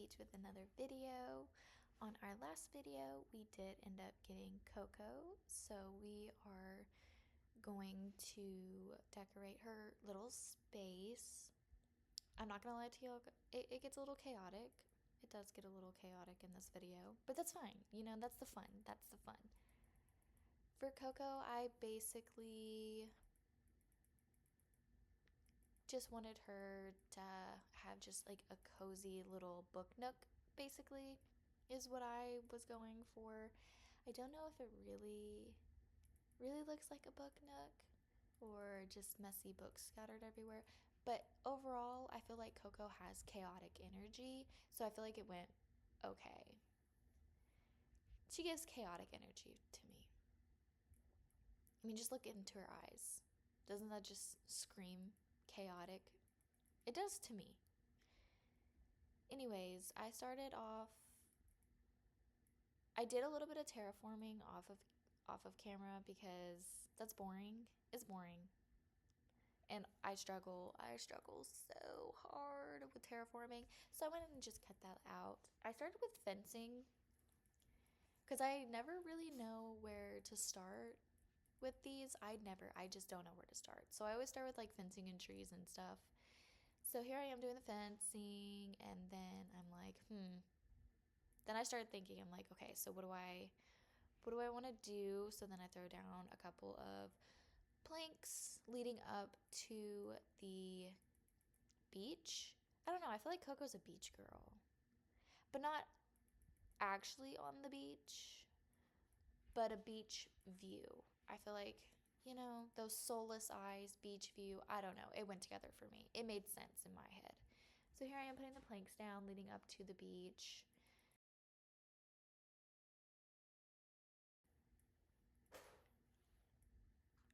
beach with another video. On our last video, we did end up getting Coco, so we are going to decorate her little space. I'm not gonna lie to you, it gets a little chaotic. It does get a little chaotic in this video, but that's fine. You know, that's the fun. That's the fun. For Coco, I basically just wanted her to have just like a cozy little book nook, basically, is what I was going for. I don't know if it really looks like a book nook or just messy books scattered everywhere, but overall, I feel like Coco has chaotic energy, so I feel like it went okay. She gives chaotic energy to me. I mean, just look into her eyes. Doesn't that just scream chaotic? It does to me. Anyways, I did a little bit of terraforming off of camera because that's boring. It's boring. And I struggle so hard with terraforming. So I went and just cut that out. I started with fencing because I never really know where to start with these. I just don't know where to start. So I always start with like fencing and trees and stuff. So here I am doing the fencing, and then I'm like, Then I started thinking, I'm like, okay, so what do I want to do? So then I throw down a couple of planks leading up to the beach. I don't know, I feel like Coco's a beach girl, but not actually on the beach, but a beach view. I feel like, you know, those soulless eyes, beach view, I don't know. It went together for me. It made sense in my head. So here I am putting the planks down leading up to the beach.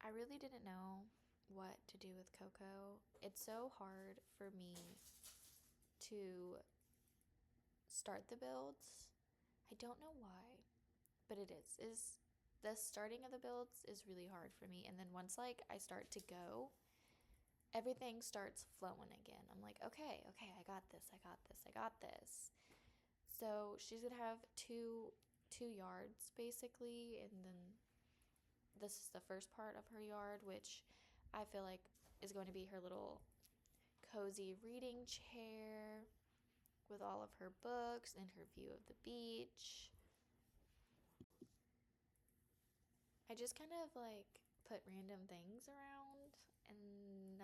I really didn't know what to do with Coco. It's so hard for me to start the builds. I don't know why, but it is the starting of the builds is really hard for me, and then once like I start to go, everything starts flowing again. I'm like, okay, I got this. So she's gonna have two yards basically, and then this is the first part of her yard, which I feel like is going to be her little cozy reading chair with all of her books and her view of the beach. I just kind of like put random things around, and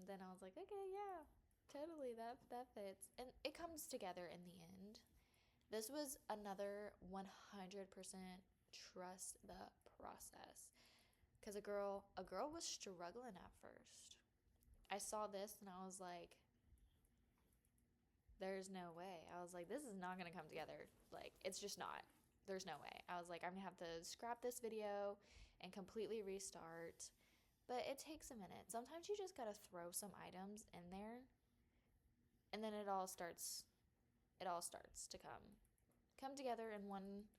then I was like, okay, yeah, totally, that fits, and it comes together in the end. This was another 100% trust the process, because a girl was struggling at first. I saw this and I was like, there's no way. I was like, this is not gonna come together. Like, it's just not. There's no way. I was like, I'm gonna have to scrap this video and completely restart. But it takes a minute. Sometimes you just gotta throw some items in there, and then it all starts to come together in one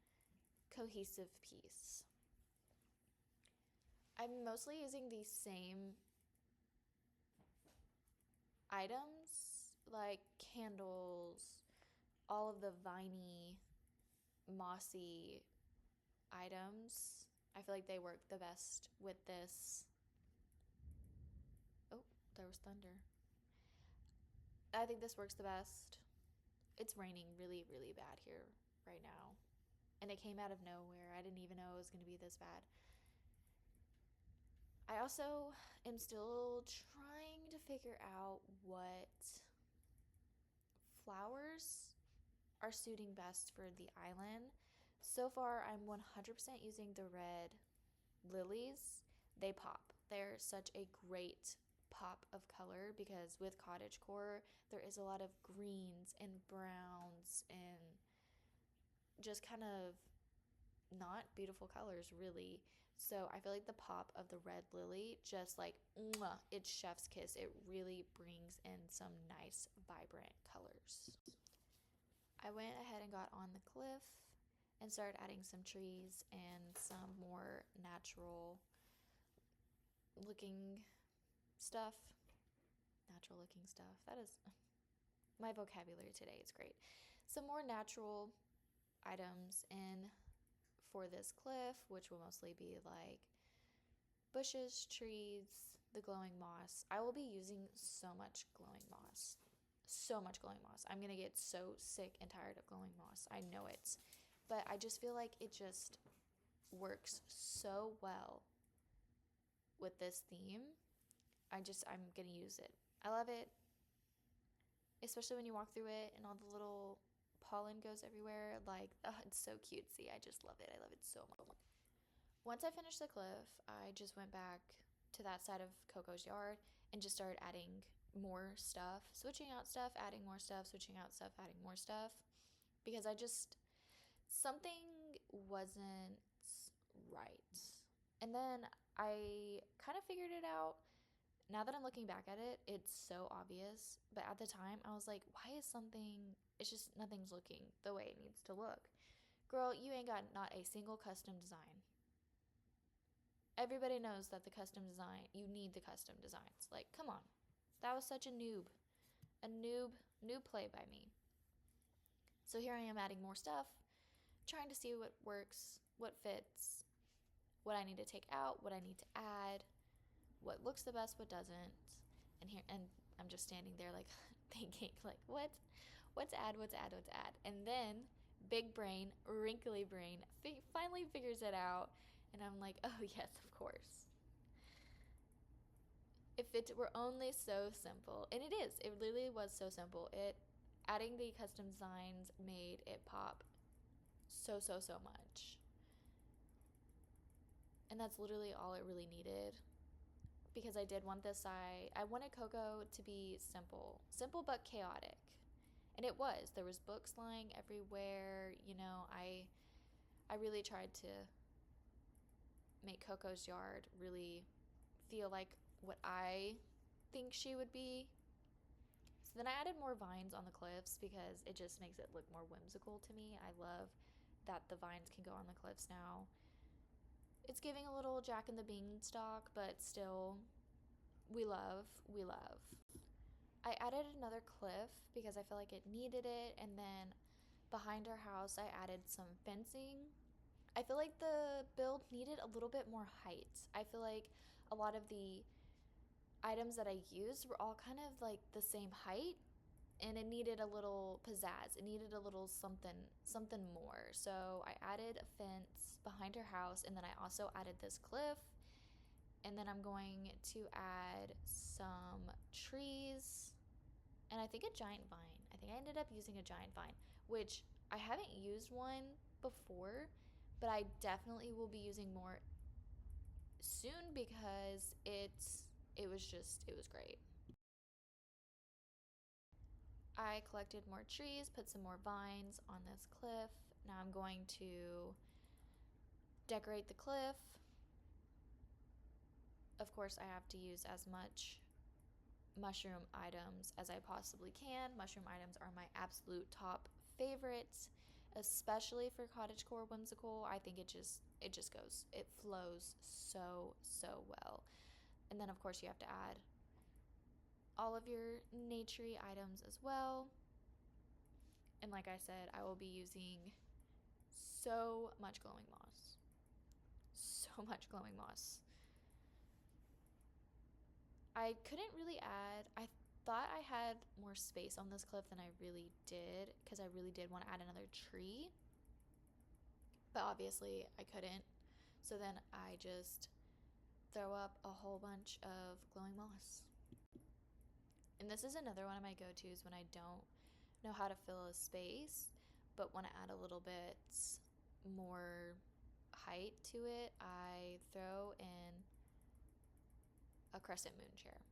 cohesive piece. I'm mostly using these same items, like candles, all of the viney, mossy items. I feel like they work the best with this. Oh, there was thunder. I think this works the best. It's raining really, really bad here right now. And it came out of nowhere. I didn't even know it was going to be this bad. I also am still trying to figure out what flowers are suiting best for the island. So far, I'm 100% using the red lilies. They pop. They're such a great pop of color because with cottagecore, there is a lot of greens and browns and just kind of not beautiful colors, really. So I feel like the pop of the red lily, just like, it's chef's kiss. It really brings in some nice, vibrant colors. I went ahead and got on the cliff and started adding some trees and some more natural looking stuff. Natural looking stuff. That is my vocabulary today. It's great. some more natural items in for this cliff, which will mostly be like bushes, trees, the glowing moss. I will be using so much glowing moss. So much glowing moss. I'm gonna get so sick and tired of glowing moss. I know it. But I just feel like it just works so well with this theme. I'm gonna use it. I love it, especially when you walk through it and all the little pollen goes everywhere. Like, oh, it's so cutesy. I just love it. I love it so much. Once I finished the cliff, I just went back to that side of Coco's yard and just started adding more stuff, switching out stuff, adding more stuff, switching out stuff, adding more stuff. Because something wasn't right. And then I kind of figured it out. Now that I'm looking back at it, it's so obvious. But at the time, I was like, it's just nothing's looking the way it needs to look. Girl, you ain't got not a single custom design. Everybody knows that you need the custom designs. Like, come on. That was such a noob. A noob play by me. So here I am adding more stuff, trying to see what works, what fits, what I need to take out, what I need to add, what looks the best, what doesn't. And I'm just standing there like thinking like, what's add? And then big brain, wrinkly brain finally figures it out. And I'm like, oh yes, of course. If it were only so simple. And it is. It literally was so simple. Adding the custom designs made it pop so much. And that's literally all it really needed. Because I did want I wanted Coco to be simple but chaotic. And it was. There was books lying everywhere. I really tried to make Coco's yard really feel like what I think she would be. So then I added more vines on the cliffs because it just makes it look more whimsical to me. I love that the vines can go on the cliffs now. It's giving a little Jack and the Beanstalk, but still, we love. I added another cliff because I feel like it needed it, and then behind our house, I added some fencing. I feel like the build needed a little bit more height. I feel like a lot of the items that I used were all kind of like the same height, and it needed a little pizzazz. It needed a little something more. So I added a fence behind her house, and then I also added this cliff. And then I'm going to add some trees and I think a giant vine. I think I ended up using a giant vine, which I haven't used one before, but I definitely will be using more soon because it was great. I collected more trees, put some more vines on this cliff. Now I'm going to decorate the cliff. Of course, I have to use as much mushroom items as I possibly can. Mushroom items are my absolute top favorites, especially for cottagecore whimsical. I think it flows so well. And then of course you have to add all of your naturey items as well. And like I said, I will be using so much glowing moss. So much glowing moss. I couldn't really add, I thought I had more space on this cliff than I really did because I really did want to add another tree. But obviously I couldn't. So then I just throw up a whole bunch of glowing moss. And this is another one of my go-tos when I don't know how to fill a space but want to add a little bit more height to it. I throw in a crescent moon chair.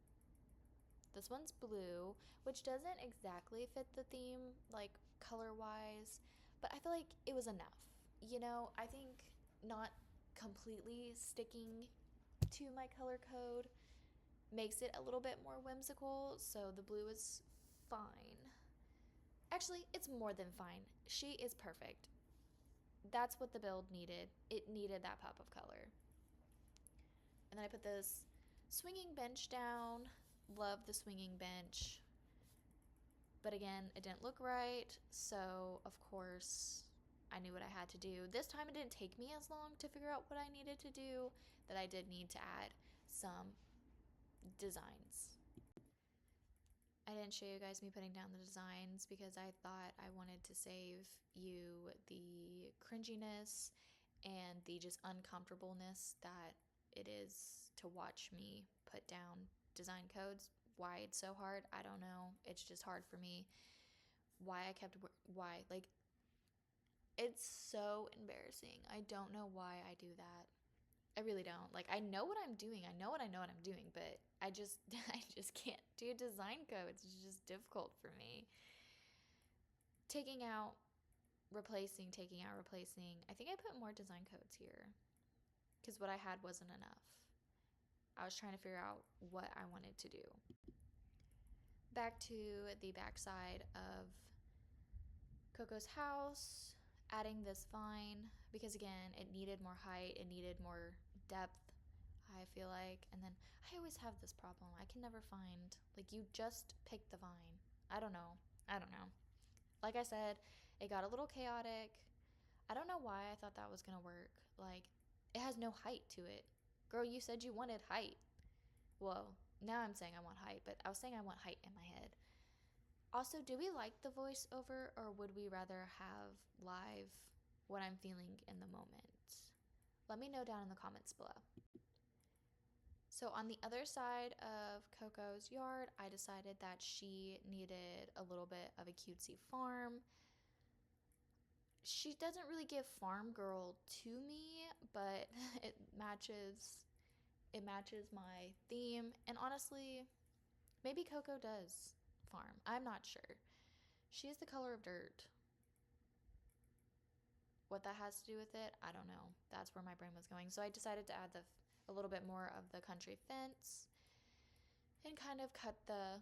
This one's blue, which doesn't exactly fit the theme, like color-wise, but I feel like it was enough. I think not completely sticking to my color code makes it a little bit more whimsical, so the blue is fine. Actually, it's more than fine. She is perfect. That's what the build needed. It needed that pop of color. And then I put this swinging bench down. Love the swinging bench. But again, it didn't look right, so of course I knew what I had to do. This time it didn't take me as long to figure out what I needed to do, that I did need to add some designs. I didn't show you guys me putting down the designs because I thought I wanted to save you the cringiness and the just uncomfortableness that it is to watch me put down design codes. Why it's so hard, I don't know. It's just hard for me. Why? Like, it's so embarrassing. I don't know why I do that. I really don't. Like, I know what I'm doing. I know what I'm doing, but I just I just can't do design codes. It's just difficult for me. Taking out, replacing, taking out, replacing. I think I put more design codes here because what I had wasn't enough. I was trying to figure out what I wanted to do. Back to the backside of Coco's house, adding this vine because again, it needed more height, it needed more depth, I feel like. And then I always have this problem. I can never find, like, you just pick the vine. I don't know. I don't know. Like I said, it got a little chaotic. I don't know why I thought that was going to work. Like, it has no height to it. Girl, you said you wanted height. Well, now I'm saying I want height, but I was saying I want height in my head. Also, do we like the voiceover or would we rather have live what I'm feeling in the moment? Let me know down in the comments below. So on the other side of Coco's yard, I decided that she needed a little bit of a cutesy farm. She doesn't really give farm girl to me, but it matches my theme. And honestly, maybe Coco does farm. I'm not sure. She is the color of dirt. What that has to do with it, I don't know. That's where my brain was going. So I decided to add a little bit more of the country fence and kind of cut the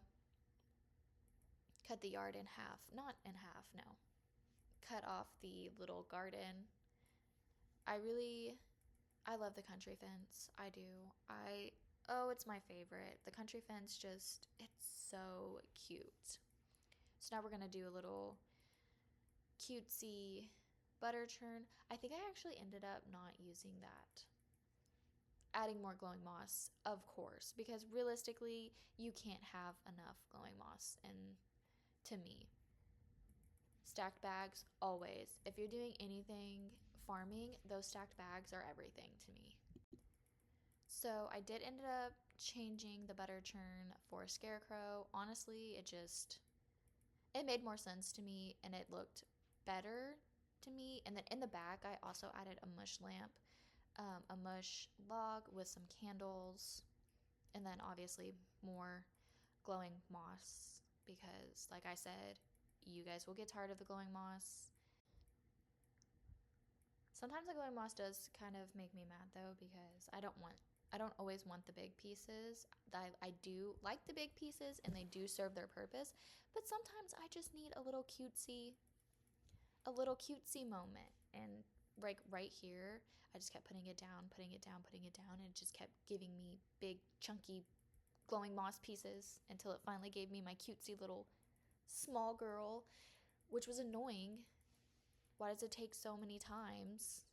yard in half. Not in half, no. Cut off the little garden. I love the country fence. I do. It's my favorite. The country fence it's so cute. So now we're going to do a little cutesy butter churn. I think I actually ended up not using that. Adding more glowing moss, of course, because realistically, you can't have enough glowing moss, and to me, stacked bags, always. If you're doing anything farming, those stacked bags are everything to me. So I did end up changing the butter churn for a scarecrow. Honestly, it made more sense to me and it looked better to me. And then in the back, I also added a mush lamp, a mush log with some candles, and then obviously more glowing moss because, like I said, you guys will get tired of the glowing moss. Sometimes the glowing moss does kind of make me mad though because I don't always want the big pieces. I do like the big pieces and they do serve their purpose, but sometimes I just need a little cutesy moment. And right here, I just kept putting it down, and it just kept giving me big chunky glowing moss pieces until it finally gave me my cutesy little small girl, which was annoying. Why does it take so many times?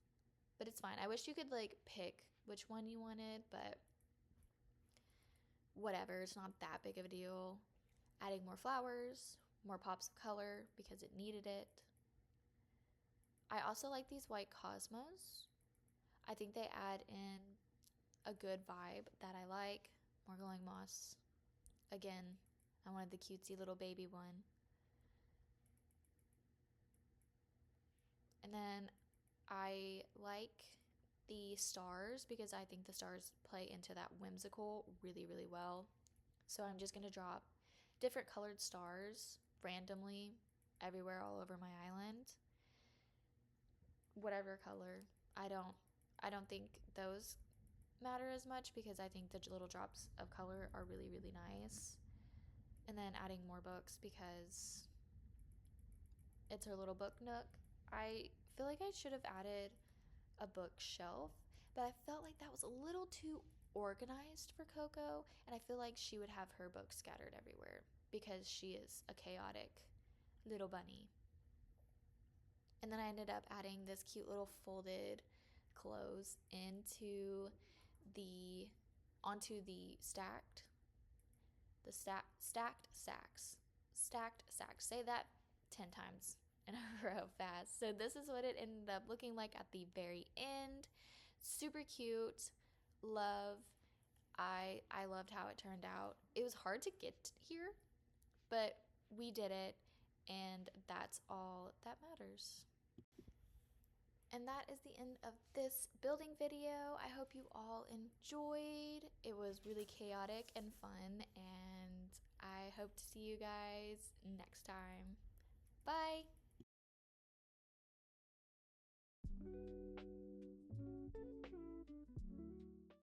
But it's fine. I wish you could like pick which one you wanted, but whatever. It's not that big of a deal. Adding more flowers, more pops of color because it needed it. I also like these white cosmos. I think they add in a good vibe that I like. More glowing moss. Again, I wanted the cutesy little baby one. And then I like the stars because I think the stars play into that whimsical really, really well. So I'm just going to drop different colored stars randomly everywhere all over my island. Whatever color. I don't think those matter as much because I think the little drops of color are really, really nice. And then adding more books because it's her little book nook. I feel like I should have added a bookshelf, but I felt like that was a little too organized for Coco, and I feel like she would have her books scattered everywhere because she is a chaotic little bunny. And then I ended up adding this cute little folded clothes the onto the stacked sacks. Stacked sacks. Say that 10 times in a row fast. So this is what it ended up looking like at the very end. Super cute. Love. I loved how it turned out. It was hard to get here, but we did it, and that's all that matters. And that is the end of this building video. I hope you all enjoyed. It was really chaotic and fun, and I hope to see you guys next time. Bye!